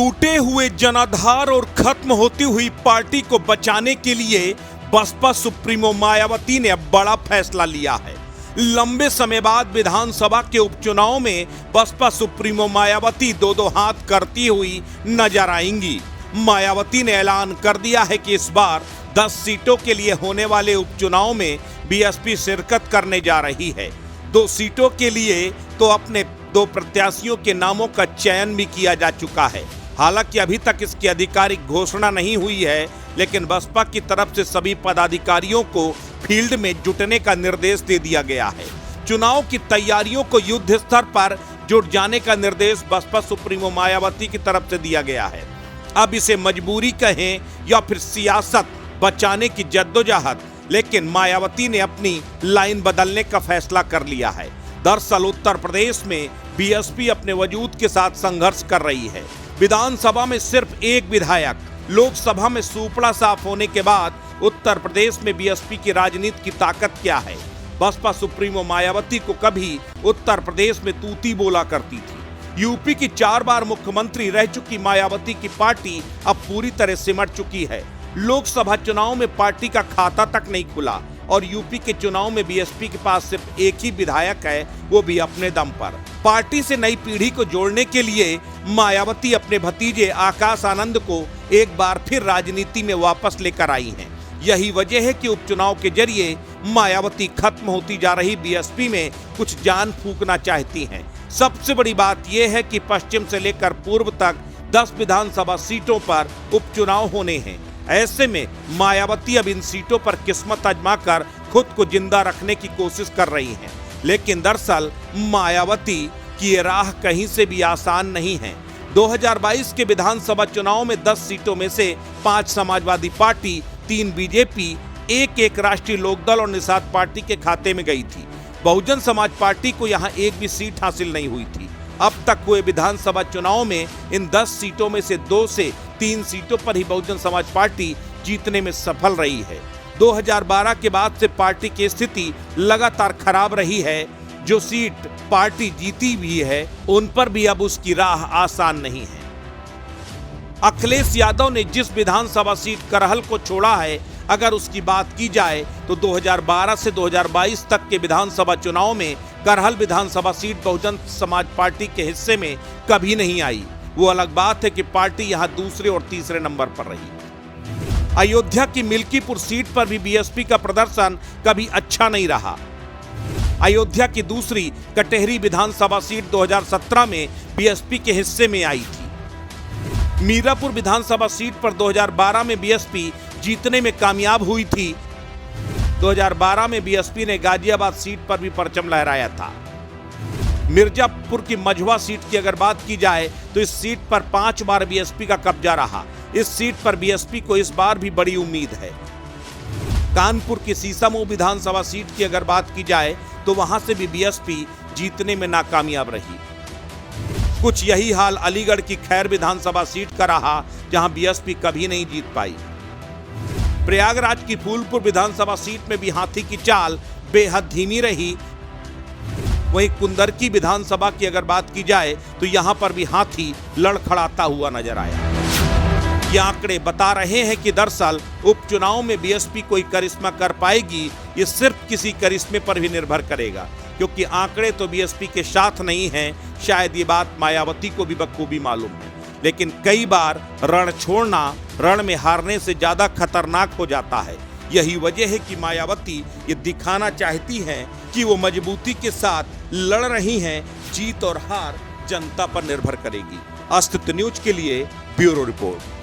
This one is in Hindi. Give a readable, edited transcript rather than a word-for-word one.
टूटे हुए जनाधार और खत्म होती हुई पार्टी को बचाने के लिए बसपा सुप्रीमो मायावती ने अब बड़ा फैसला लिया है। लंबे समय बाद विधानसभा के उपचुनाव में बसपा सुप्रीमो मायावती दो हाथ करती हुई नजर आएंगी। मायावती ने ऐलान कर दिया है कि इस बार 10 सीटों के लिए होने वाले उपचुनाव में बीएसपी शिरकत करने जा रही है। 2 सीटों के लिए तो अपने 2 प्रत्याशियों के नामों का चयन भी किया जा चुका है। हालांकि अभी तक इसकी आधिकारिक घोषणा नहीं हुई है, लेकिन बसपा की तरफ से सभी पदाधिकारियों को फील्ड में जुटने का निर्देश दे दिया गया है। चुनाव की तैयारियों को युद्ध स्तर पर जुट जाने का निर्देश बसपा सुप्रीमो मायावती की तरफ से दिया गया है। अब इसे मजबूरी कहें या फिर सियासत बचाने की जद्दोजहद, लेकिन मायावती ने अपनी लाइन बदलने का फैसला कर लिया है। दरअसल उत्तर प्रदेश में बीएसपी अपने वजूद के साथ संघर्ष कर रही है। विधानसभा में सिर्फ एक विधायक, लोकसभा में सुपड़ा साफ होने के बाद उत्तर प्रदेश में बीएसपी की राजनीति की ताकत क्या है? बसपा सुप्रीमो मायावती को कभी उत्तर प्रदेश में तूती बोला करती थी। यूपी की 4 बार मुख्यमंत्री रह चुकी मायावती की पार्टी अब पूरी तरह सिमट चुकी है। लोकसभा चुनाव में पार्टी का खाता तक नहीं खुला और यूपी के चुनाव में बीएसपी के पास सिर्फ एक ही विधायक है, वो भी अपने दम पर। पार्टी से नई पीढ़ी को जोड़ने के लिए मायावती अपने भतीजे आकाश आनंद को एक बार फिर राजनीति में वापस लेकर आई हैं। यही वजह है कि उपचुनाव के जरिए मायावती खत्म होती जा रही बीएसपी में कुछ जान फूंकना चाहती हैं। सबसे बड़ी बात यह है कि पश्चिम से लेकर पूर्व तक 10 विधानसभा सीटों पर उपचुनाव होने हैं। ऐसे में मायावती अब इन सीटों पर किस्मत आजमाकर खुद को जिंदा रखने की कोशिश कर रही हैं। लेकिन दरअसल मायावती की ये राह कहीं से भी आसान नहीं है। 2022 के विधानसभा चुनाव में 10 सीटों में से 5 समाजवादी पार्टी, 3 बीजेपी, एक राष्ट्रीय लोकदल और निषाद पार्टी के खाते में गई थी। बहुजन समाज पार्टी को यहां एक भी सीट हासिल नहीं हुई थी। अब तक हुए विधानसभा चुनाव में इन 10 सीटों में से 2 से 3 सीटों पर ही बहुजन समाज पार्टी जीतने में सफल रही है। 2012 के बाद से पार्टी की स्थिति लगातार खराब रही है। जो सीट पार्टी जीती भी है, उन पर भी अब उसकी राह आसान नहीं है। अखिलेश यादव ने जिस विधानसभा सीट करहल को छोड़ा है, अगर उसकी बात की जाए तो 2012 से 2022 तक के विधानसभा चुनाव में करहल विधानसभा सीट बहुजन समाज पार्टी के हिस्से में कभी नहीं आई। वो अलग बात है कि पार्टी यहां दूसरे और तीसरे नंबर पर रही। अयोध्या की मिल्कीपुर सीट पर भी बीएसपी का प्रदर्शन कभी अच्छा नहीं रहा। अयोध्या की दूसरी कटेहरी विधानसभा सीट 2017 में बीएसपी के हिस्से में आई थी। मीरापुर विधानसभा सीट पर 2012 में बीएसपी जीतने में कामयाब हुई थी। 2012 में बीएसपी ने गाजियाबाद सीट पर भी परचम लहराया था। मिर्जापुर की मझवा सीट की अगर बात की जाए तो इस सीट पर 5 बार बीएसपी का कब्जा रहा। इस सीट पर बीएसपी को इस बार भी बड़ी उम्मीद है। कानपुर की सीसामऊ विधानसभा सीट की अगर बात की जाए तो वहां से भी बीएसपी जीतने में नाकामयाब रही। कुछ यही हाल अलीगढ़ की खैर विधानसभा सीट का रहा, जहां बीएसपी कभी नहीं जीत पाई। प्रयागराज की फूलपुर विधानसभा सीट में भी हाथी की चाल बेहद धीमी रही। वहीं कुंदरकी विधानसभा की अगर बात की जाए तो यहां पर भी हाथी लड़खड़ाता हुआ नजर आया। ये आंकड़े बता रहे हैं कि दरअसल उपचुनाव में बीएसपी कोई करिश्मा कर पाएगी, ये सिर्फ किसी करिश्मे पर भी निर्भर करेगा, क्योंकि आंकड़े तो बीएसपी के साथ नहीं हैं। शायद ये बात मायावती को भी बखूबी मालूम है, लेकिन कई बार रण छोड़ना रण में हारने से ज्यादा खतरनाक हो जाता है। यही वजह है कि मायावती ये दिखाना चाहती हैं कि वो मजबूती के साथ लड़ रही हैं। जीत और हार जनता पर निर्भर करेगी। अस्तित्व न्यूज के लिए ब्यूरो रिपोर्ट।